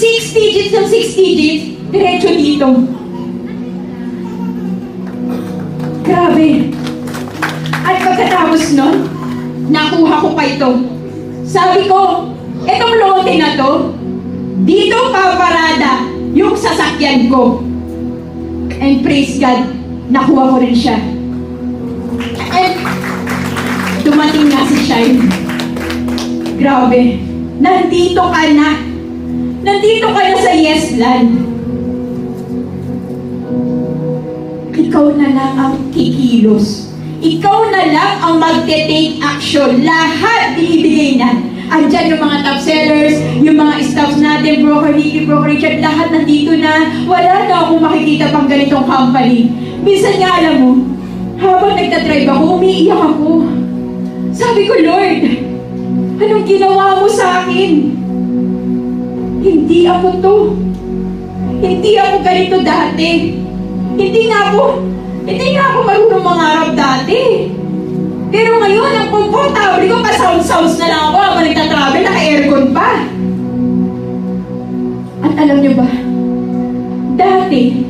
6 digits ng 6 digits, diretso dito. Grabe. At pagkatapos nun, nakuha ko pa ito. Sabi ko, etong lote na to, dito paparada yung sasakyan ko. And praise God, nakuha ko rin siya. And dumating na si Shine. Grabe. Nandito ka na. Nandito ka na sa Yes Land. Ikaw na lang ang kikilos. Ikaw na lang ang magte-take action. Lahat binibigay na. Andyan yung mga top sellers, yung mga staffs natin, broker Nikki, broker Richard, lahat nandito na. Wala na akong makikita pang ganitong company. Minsan nga alam mo, habang nagtatribe ako, umiiyak ako. Sabi ko, Lord, anong ginawa mo sa akin? Hindi ako to. Hindi ako ganito dati. Hindi nga ako marunong mangarap dati. Pero ngayon, ang comfortable ko, pa-sounds na lang ako habang nagtatravel, naka-aircon pa. At alam niyo ba, dati,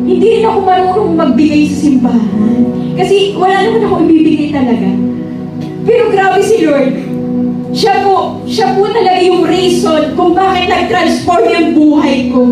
hindi rin ako marunong magbigay sa simbahan. Kasi wala naman ako ibibigay talaga. Pero grabe si Lord. Siya po talaga yung reason kung bakit nag-transform yung buhay ko.